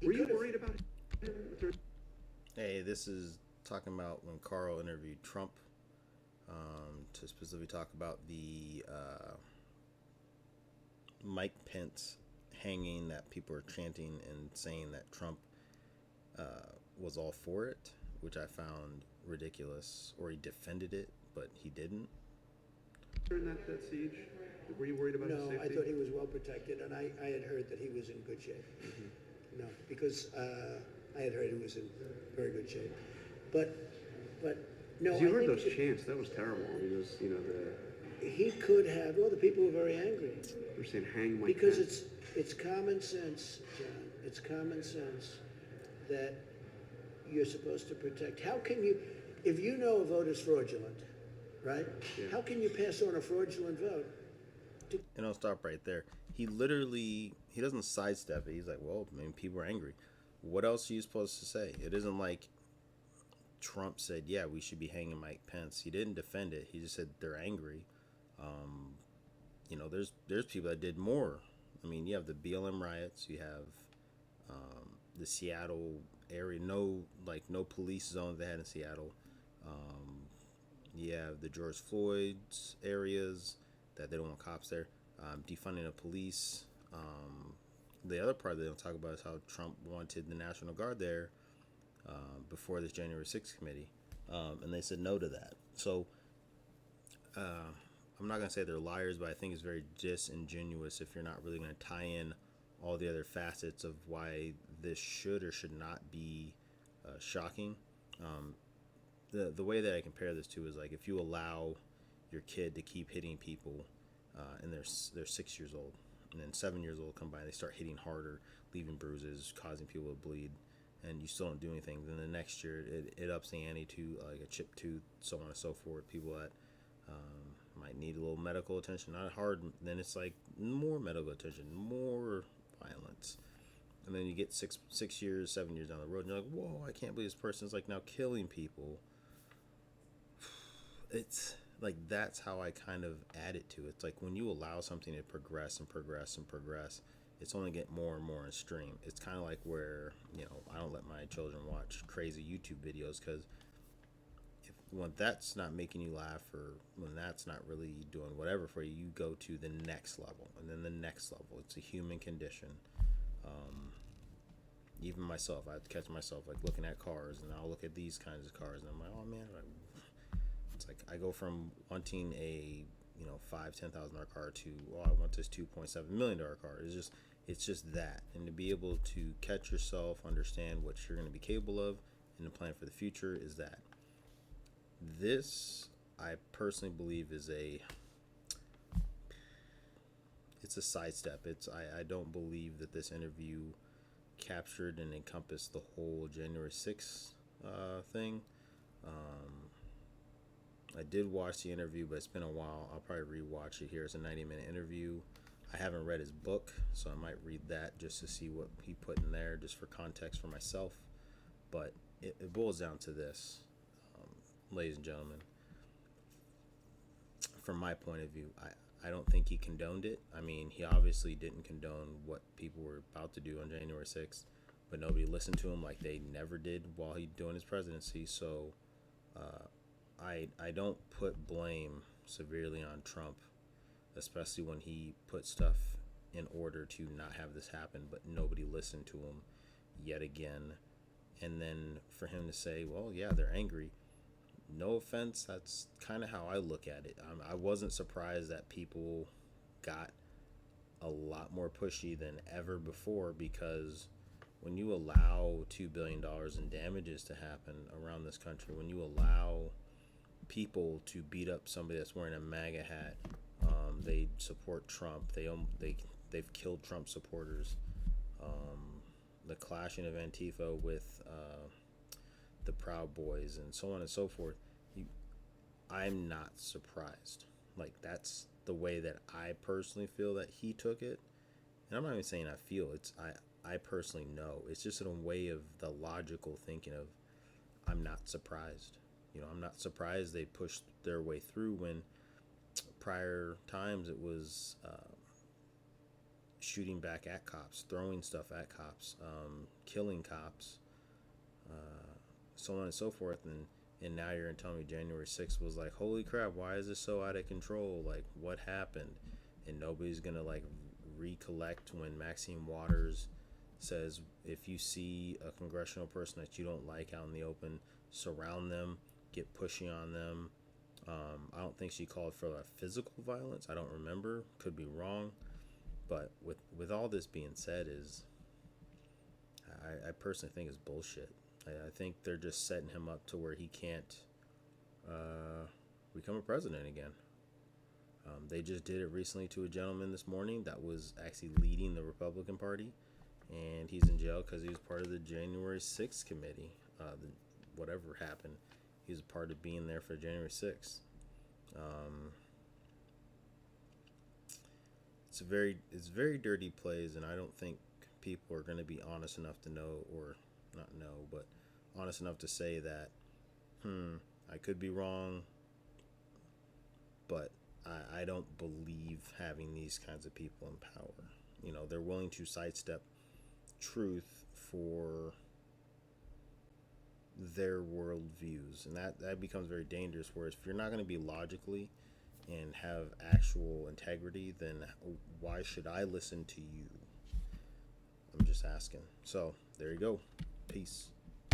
Were you worried about him? Hey, this is talking about when Carl interviewed Trump to specifically talk about the Mike Pence hanging that people are chanting and saying that Trump was all for it, which I found ridiculous, or he defended it, but he didn't. During that siege? Were you worried about his No, safety? I thought he was well protected, and I had heard that he was in good shape. No, because I had heard he was in very good shape. But no, Because you I heard think those chants. That was terrible. I mean, those, he could have. Well, the people were very angry they're saying hang Mike because Pence. it's common sense, John. It's common sense that you're supposed to protect. How can you, if you know a vote is fraudulent, right? Yeah. How can you pass on a fraudulent vote? And I'll stop right there. He literally, he doesn't sidestep it. He's like, well, I mean, people are angry. What else are you supposed to say? It isn't like Trump said, yeah, we should be hanging Mike Pence. He didn't defend it. He just said they're angry. There's people that did more. I mean, you have the BLM riots. You have the Seattle area. No police zone they had in Seattle. You have the George Floyd's areas that they don't want cops there. Defunding the police. The other part they don't talk about is how Trump wanted the National Guard there before this January 6th committee. And they said no to that. So I'm not going to say they're liars, but I think it's very disingenuous if you're not really going to tie in all the other facets of why this should or should not be shocking. The way that I compare this to is like if you allow your kid to keep hitting people and they're 6 years old, and then 7 years old come by, they start hitting harder, leaving bruises, causing people to bleed, and you still don't do anything. Then the next year it ups the ante to like a chipped tooth, so on and so forth. People that might need a little medical attention, not hard. Then it's like more medical attention, more violence, and then you get 6 years, 7 years down the road, and you're like, whoa, I can't believe this person's like now killing people. It's like that's how I kind of add it to it. It's like when you allow something to progress and progress and progress, it's only get more and more extreme. It's kind of like where I don't let my children watch crazy YouTube videos because when that's not making you laugh or when that's not really doing whatever for you, you go to the next level and then the next level. It's a human condition. Even myself, I catch myself like looking at cars, and I'll look at these kinds of cars, and I'm like, oh man, it's like I go from wanting a $5,000-$10,000 car to I want this $2.7 million car. It's just that, and to be able to catch yourself, understand what you're going to be capable of, and to plan for the future is that. This I personally believe is it's a sidestep. I don't believe that this interview captured and encompassed the whole January 6th thing. I did watch the interview, but it's been a while. I'll probably rewatch it here. It's a 90-minute interview. I haven't read his book, so I might read that just to see what he put in there, just for context for myself. But it boils down to this, ladies and gentlemen. From my point of view, I don't think he condoned it. I mean, he obviously didn't condone what people were about to do on January 6th, but nobody listened to him like they never did while he doing his presidency. So I don't put blame severely on Trump, especially when he put stuff in order to not have this happen, but nobody listened to him yet again. And then for him to say, well, yeah, they're angry. No offense, that's kind of how I look at it. I wasn't surprised that people got a lot more pushy than ever before, because when you allow $2 billion in damages to happen around this country, when you allow people to beat up somebody that's wearing a MAGA hat, they support Trump, they've killed Trump supporters, the clashing of Antifa with the Proud Boys, and so on and so forth. I'm not surprised. Like, that's the way that I personally feel that he took it. And I'm not even saying I feel, I personally know. It's just a way of the logical thinking of, I'm not surprised. I'm not surprised they pushed their way through when prior times it was shooting back at cops, throwing stuff at cops, killing cops, so on and so forth. And now you're telling me January 6th was like, holy crap, why is this so out of control? Like, what happened? And nobody's gonna like recollect when Maxine Waters says, if you see a congressional person that you don't like out in the open, surround them, get pushy on them. I don't think she called for like physical violence. I don't remember. Could be wrong. But with all this being said, is I personally think is bullshit. I think they're just setting him up to where he can't become a president again. They just did it recently to a gentleman this morning that was actually leading the Republican Party, and he's in jail because he was part of the January 6th committee. Whatever happened, he was a part of being there for January 6th. It's very dirty plays, and I don't think people are going to be honest enough to know, or not know, but honest enough to say that, I could be wrong, but I don't believe having these kinds of people in power. You know, they're willing to sidestep truth for their worldviews, and that becomes very dangerous. Whereas if you're not going to be logically and have actual integrity, then why should I listen to you? I'm just asking. So there you go. Peace.